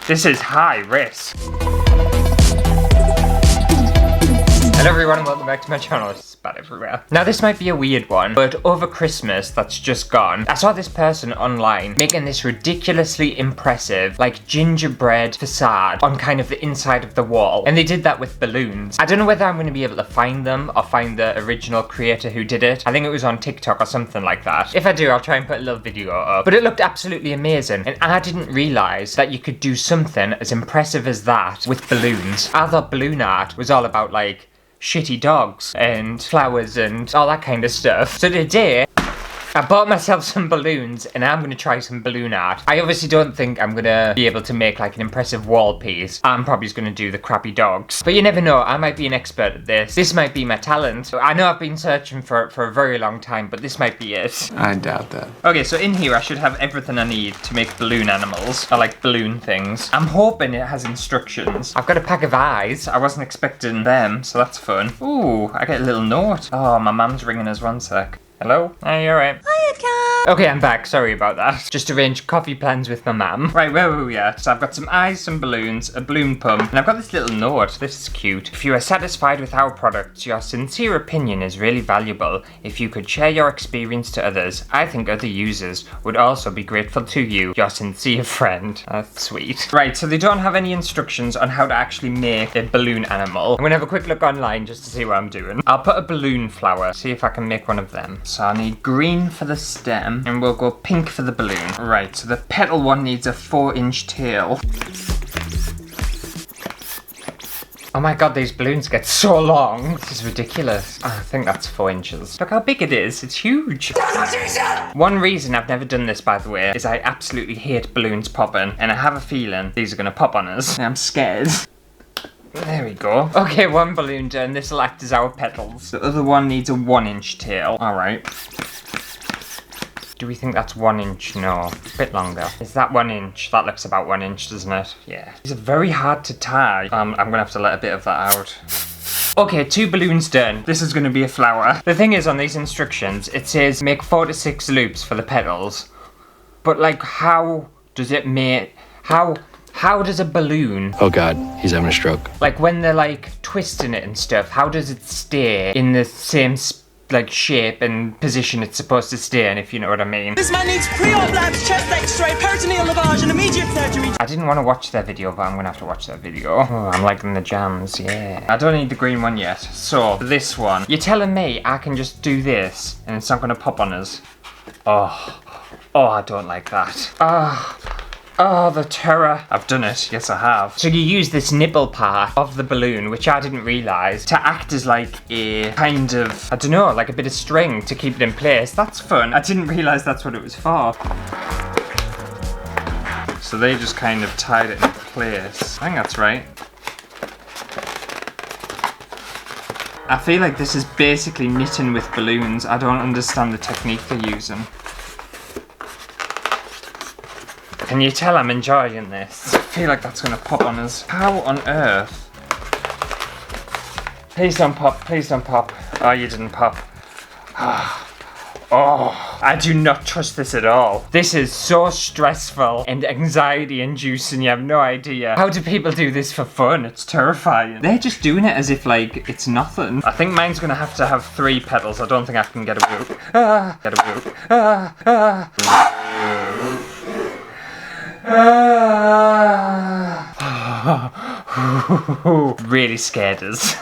This is high risk. Hello everyone and welcome back to my channel. It's spat everywhere. Now this might be a weird one, but over Christmas that's just gone, I saw this person online making this ridiculously impressive, like gingerbread facade on kind of the inside of the wall. And they did that with balloons. I don't know whether I'm going to be able to find them or find the original creator who did it. I think it was on TikTok or something like that. If I do, I'll try and put a little video up. But it looked absolutely amazing. And I didn't realise that you could do something as impressive as that with balloons. I thought balloon art was all about like shitty dogs and flowers and all that kind of stuff. So today, I bought myself some balloons and I'm going to try some balloon art. I obviously don't think I'm going to be able to make like an impressive wall piece. I'm probably just going to do the crappy dogs. But you never know, I might be an expert at this. This might be my talent. I know I've been searching for it for a very long time, but this might be it. I doubt that. Okay, so in here I should have everything I need to make balloon animals, or like balloon things. I'm hoping it has instructions. I've got a pack of eyes. I wasn't expecting them, so that's fun. Ooh, I get a little note. Oh, my mum's ringing us, one sec. Hello? Are you alright? Hiya, Cat. Okay, I'm back. Sorry about that. Just arranged coffee plans with my mum. Right, where were we at? So I've got some eyes, some balloons, a balloon pump, and I've got this little note. This is cute. If you are satisfied with our products, your sincere opinion is really valuable. If you could share your experience to others, I think other users would also be grateful to you. Your sincere friend. That's sweet. Right, so they don't have any instructions on how to actually make a balloon animal. I'm gonna have a quick look online just to see what I'm doing. I'll put a balloon flower, see if I can make one of them. So I need green for the stem, and we'll go pink for the balloon. Right, so the petal one needs a 4-inch tail. Oh my god, these balloons get so long. This is ridiculous. Oh, I think that's 4 inches. Look how big it is. It's huge. One reason I've never done this, by the way, is I absolutely hate balloons popping, and I have a feeling these are gonna pop on us. I'm scared. There we go. Okay, one balloon done. This will act as our petals. The other one needs a 1-inch tail. Alright. Do we think that's 1 inch? No. A bit longer. Is that 1 inch? That looks about 1 inch, doesn't it? Yeah. These are very hard to tie. I'm gonna have to let a bit of that out. Okay, 2 balloons done. This is gonna be a flower. The thing is, on these instructions, it says make 4 to 6 loops for the petals. But like, how does it make... How does a balloon... Oh god, he's having a stroke. Like when they're like twisting it and stuff, how does it stay in the same like shape and position it's supposed to stay in, if you know what I mean? This man needs pre-op labs, chest x-ray, peritoneal lavage and immediate surgery. I didn't want to watch their video, but I'm gonna have to watch their video. Oh, I'm liking the jams, yeah. I don't need the green one yet. So, this one. You're telling me I can just do this and it's not gonna pop on us? Oh, I don't like that. Oh, the terror. I've done it. Yes, I have. So you use this nipple part of the balloon, which I didn't realise, to act as like a kind of, I don't know, like a bit of string to keep it in place. That's fun. I didn't realise that's what it was for. So they just kind of tied it in place. I think that's right. I feel like this is basically knitting with balloons. I don't understand the technique they're using. Can you tell I'm enjoying this? I feel like that's gonna pop on us. How on earth? Please don't pop, please don't pop. Oh, you didn't pop. Oh, I do not trust this at all. This is so stressful and anxiety inducing, you have no idea. How do people do this for fun? It's terrifying. They're just doing it as if like it's nothing. I think mine's gonna have to have 3 petals. I don't think I can get a whoop. Get a whoop. Really scared us.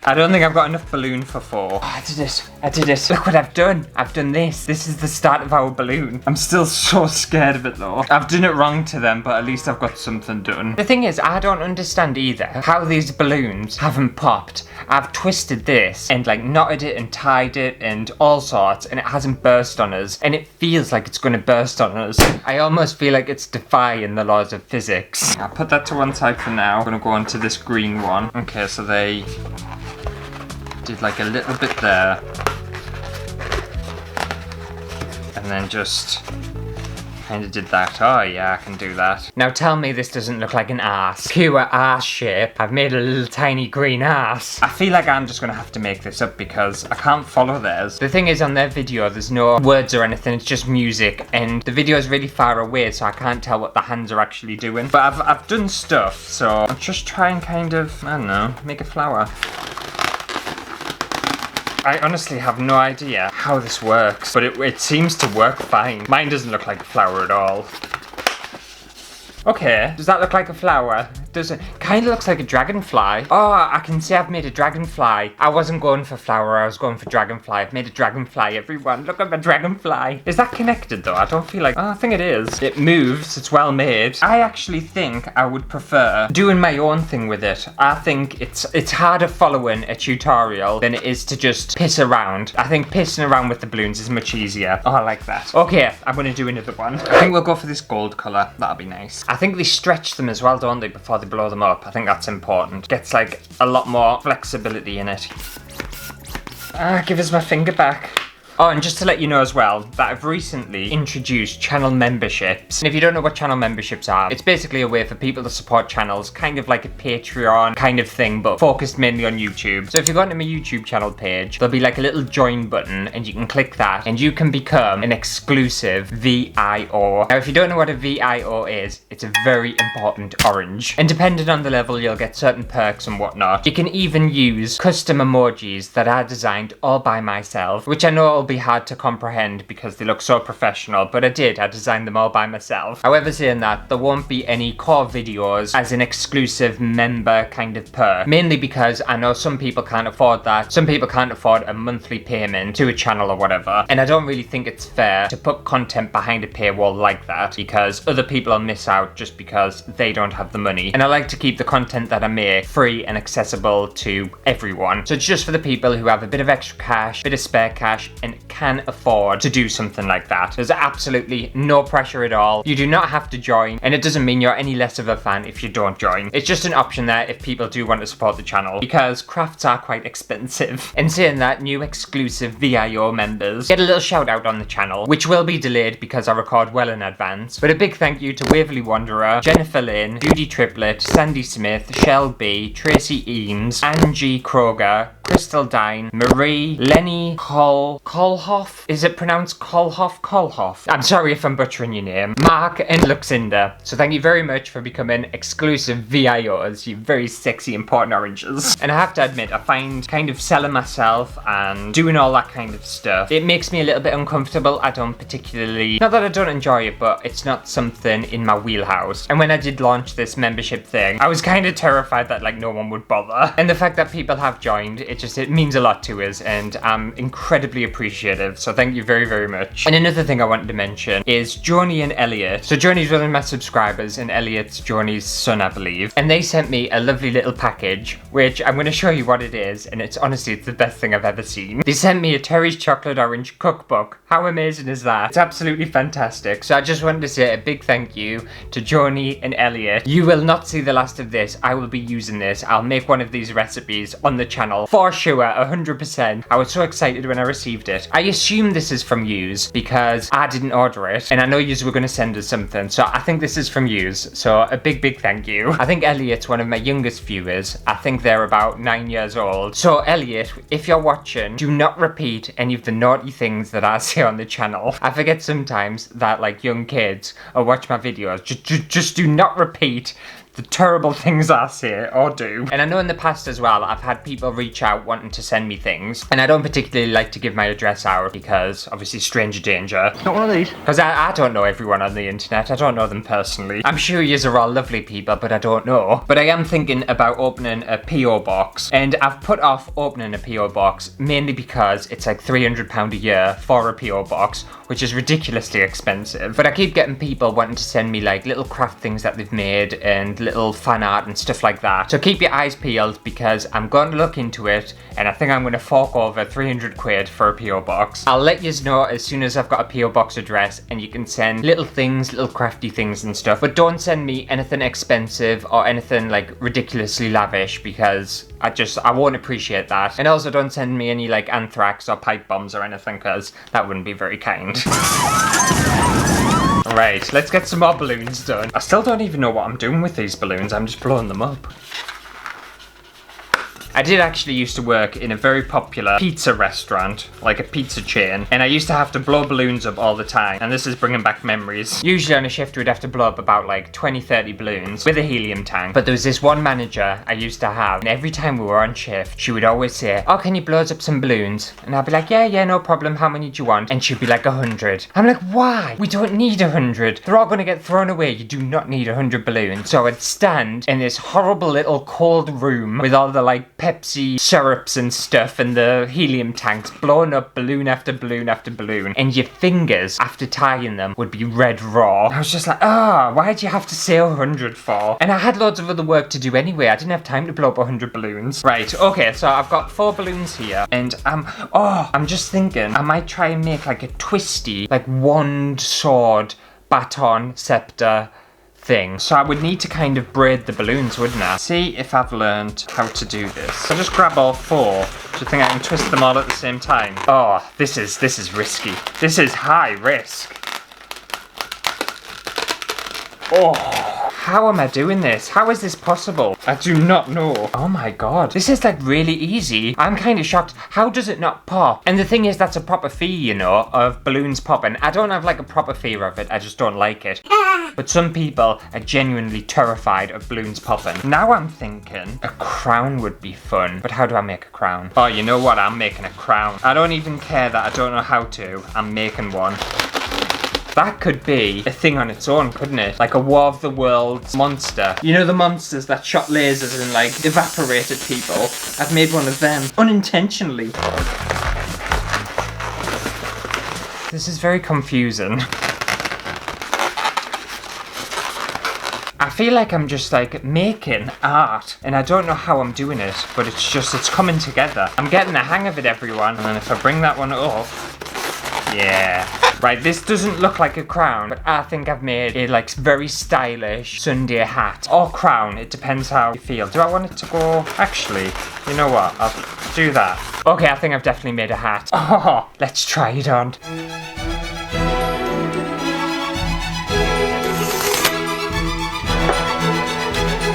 I don't think I've got enough balloon for 4. Oh, I did it. Look what I've done. I've done this. This is the start of our balloon. I'm still so scared of it though. I've done it wrong to them, but at least I've got something done. The thing is, I don't understand either how these balloons haven't popped. I've twisted this and like knotted it and tied it and all sorts, and it hasn't burst on us, and it feels like it's gonna burst on us. I almost feel like it's defying the laws of physics. I'll put that to one side for now. I'm gonna go on to this green one. Okay, so they did like a little bit there, and then just Kinda did that. Oh yeah, I can do that. Now tell me this doesn't look like an ass. Pure ass shape. I've made a little tiny green ass. I feel like I'm just gonna have to make this up because I can't follow theirs. The thing is, on their video there's no words or anything, it's just music, and the video is really far away, so I can't tell what the hands are actually doing. But I've done stuff, so I'll just try and kind of, I don't know, make a flower. I honestly have no idea how this works, but it seems to work fine. Mine doesn't look like a flower at all. Okay, does that look like a flower? Does it? Kind of looks like a dragonfly. Oh, I can see I've made a dragonfly. I wasn't going for flower, I was going for dragonfly. I've made a dragonfly, everyone. Look at my dragonfly. Is that connected though? I don't feel like, oh, I think it is. It moves, it's well made. I actually think I would prefer doing my own thing with it. I think it's harder following a tutorial than it is to just piss around. I think pissing around with the balloons is much easier. Oh, I like that. Okay, I'm gonna do another one. I think we'll go for this gold color. That'll be nice. I think they stretch them as well, don't they, before they blow them up. I think that's important. Gets like a lot more flexibility in it. Give us my finger back. Oh, and just to let you know as well, that I've recently introduced channel memberships. And if you don't know what channel memberships are, it's basically a way for people to support channels, kind of like a Patreon kind of thing, but focused mainly on YouTube. So if you go onto my YouTube channel page, there'll be like a little join button, and you can click that, and you can become an exclusive VIO. Now, if you don't know what a VIO is, it's a very important orange. And depending on the level, you'll get certain perks and whatnot. You can even use custom emojis that are designed all by myself, which I know will be hard to comprehend because they look so professional, but I designed them all by myself. However, saying that, there won't be any core videos as an exclusive member kind of perk, mainly because I know some people can't afford that. Some people can't afford a monthly payment to a channel or whatever, and I don't really think it's fair to put content behind a paywall like that, because other people will miss out just because they don't have the money. And I like to keep the content that I make free and accessible to everyone. So it's just for the people who have a bit of extra cash, bit of spare cash, and can afford to do something like that. There's absolutely no pressure at all. You do not have to join, and it doesn't mean you're any less of a fan if you don't join. It's just an option there if people do want to support the channel, because crafts are quite expensive. And saying that, new exclusive VIO members get a little shout out on the channel, which will be delayed because I record well in advance. But a big thank you to Waverly Wanderer, Jennifer Lynn, Judy Triplet, Sandy Smith, Shell B, Tracy Eames, Angie Kroger, Crystal Dine, Marie, Lenny Kolhoff. Is it pronounced Kolhoff? Kolhoff. I'm sorry if I'm butchering your name. Mark and Luxinda. So thank you very much for becoming exclusive VIOs, you very sexy important oranges. And I have to admit, I find kind of selling myself and doing all that kind of stuff, it makes me a little bit uncomfortable. I don't particularly, not that I don't enjoy it, but it's not something in my wheelhouse. And when I did launch this membership thing, I was kind of terrified that like no one would bother. And the fact that people have joined, it means a lot to us, and I'm incredibly appreciative, so thank you very, very much. And another thing I wanted to mention is Joni and Elliot. So Joni's one of my subscribers, and Elliot's Joni's son, I believe. And they sent me a lovely little package, which I'm going to show you what it is, and it's honestly, it's the best thing I've ever seen. They sent me a Terry's Chocolate Orange cookbook. How amazing is that? It's absolutely fantastic. So I just wanted to say a big thank you to Joni and Elliot. You will not see the last of this. I will be using this. I'll make one of these recipes on the channel for sure, 100%. I was so excited when I received it. I assume this is from yous because I didn't order it, and I know yous were going to send us something, so I think this is from yous. So a big thank you. I think Elliot's one of my youngest viewers. I think they're about 9 years old. So Elliot, if you're watching, do not repeat any of the naughty things that I say on the channel. I forget sometimes that like young kids watch my videos. Just do not repeat the terrible things I say or do. And I know in the past as well, I've had people reach out wanting to send me things, and I don't particularly like to give my address out because obviously stranger danger. Not one of these. Because I don't know everyone on the internet. I don't know them personally. I'm sure yous are all lovely people, but I don't know. But I am thinking about opening a PO box, and I've put off opening a PO box mainly because it's like £300 a year for a PO box, which is ridiculously expensive. But I keep getting people wanting to send me like little craft things that they've made and little fan art and stuff like that. So keep your eyes peeled because I'm going to look into it, and I think I'm going to fork over 300 quid for a PO box. I'll let you know as soon as I've got a PO box address, and you can send little things, little crafty things and stuff, but don't send me anything expensive or anything like ridiculously lavish because I won't appreciate that. And also don't send me any like anthrax or pipe bombs or anything because that wouldn't be very kind. Right, let's get some more balloons done. I still don't even know what I'm doing with these balloons. I'm just blowing them up. I did actually used to work in a very popular pizza restaurant, like a pizza chain, and I used to have to blow balloons up all the time, and this is bringing back memories. Usually on a shift we'd have to blow up about like 20-30 balloons with a helium tank, but there was this one manager I used to have, and every time we were on shift, she would always say, oh, can you blow us up some balloons? And I'd be like, yeah, no problem, how many do you want? And she'd be like, 100. I'm like, why? We don't need 100. They're all gonna get thrown away, you do not need 100 balloons. So I'd stand in this horrible little cold room with all the like Pepsi syrups and stuff and the helium tanks blowing up balloon after balloon after balloon, and your fingers after tying them would be red raw. I was just like, why'd you have to say 100 for? And I had loads of other work to do anyway. I didn't have time to blow up 100 balloons. Right, okay, so I've got 4 balloons here, and I'm just thinking I might try and make like a twisty, like wand, sword, baton, scepter thing. So I would need to kind of braid the balloons, wouldn't I? See if I've learned how to do this. So just grab all 4. Do you think I can twist them all at the same time? Oh, this is risky. This is high risk. Oh. How am I doing this? How is this possible? I do not know. Oh my god. This is like really easy. I'm kind of shocked. How does it not pop? And the thing is, that's a proper fear, you know, of balloons popping. I don't have like a proper fear of it. I just don't like it. But some people are genuinely terrified of balloons popping. Now I'm thinking a crown would be fun. But how do I make a crown? Oh, you know what? I'm making a crown. I don't even care that I don't know how to. I'm making one. That could be a thing on its own, couldn't it? Like a War of the Worlds monster. You know the monsters that shot lasers and like evaporated people? I've made one of them. Unintentionally. This is very confusing. I feel like I'm just like making art, and I don't know how I'm doing it, but it's coming together. I'm getting the hang of it, everyone. And then if I bring that one up, yeah. Right, this doesn't look like a crown, but I think I've made a like very stylish Sunday hat. Or crown, it depends how you feel. Do I want it to go? Actually, you know what? I'll do that. Okay, I think I've definitely made a hat. Oh, let's try it on.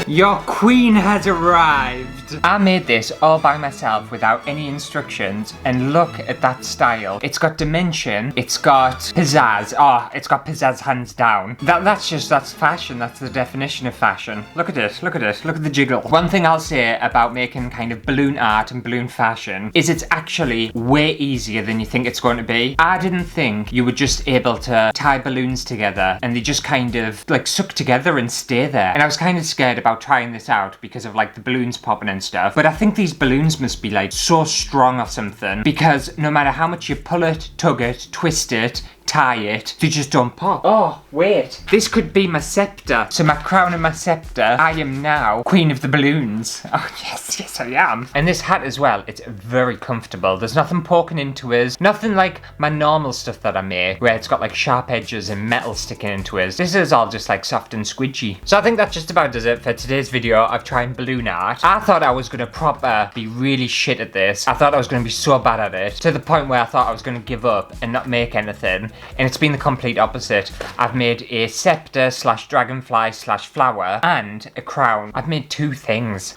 Your queen has arrived. I made this all by myself without any instructions, and look at that style. It's got dimension, it's got pizzazz. Oh, it's got pizzazz hands down. That's fashion. That's the definition of fashion. Look at it, look at it, look at the jiggle. One thing I'll say about making kind of balloon art and balloon fashion is it's actually way easier than you think it's going to be. I didn't think you were just able to tie balloons together and they just kind of like suck together and stay there. And I was kind of scared about trying this out because of like the balloons popping and stuff, but I think these balloons must be like so strong or something, because no matter how much you pull it, tug it, twist it, tie it, they just don't pop. Oh, wait. This could be my scepter. So my crown and my scepter, I am now Queen of the Balloons. Oh, yes, I am. And this hat as well, it's very comfortable. There's nothing poking into us. Nothing like my normal stuff that I make, where it's got like sharp edges and metal sticking into us. This is all just like soft and squidgy. So I think that just about does it for today's video of trying balloon art. I thought I was gonna proper be really shit at this. I thought I was gonna be so bad at it, to the point where I thought I was gonna give up and not make anything. And it's been the complete opposite. I've made a scepter / dragonfly / flower and a crown. I've made 2 things.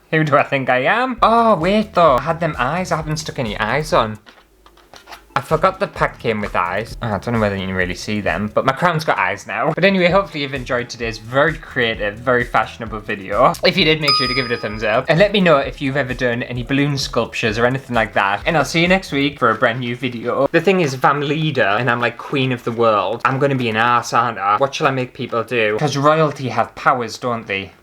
Who do I think I am? Oh, wait though. I had them eyes. I haven't stuck any eyes on. I forgot the pack came with eyes. I don't know whether you can really see them, but my crown's got eyes now. But anyway, hopefully you've enjoyed today's very creative, very fashionable video. If you did, make sure to give it a thumbs up. And let me know if you've ever done any balloon sculptures or anything like that. And I'll see you next week for a brand new video. The thing is, if I'm leader and I'm like queen of the world, I'm gonna be an arse, aren't I? What shall I make people do? Because royalty have powers, don't they?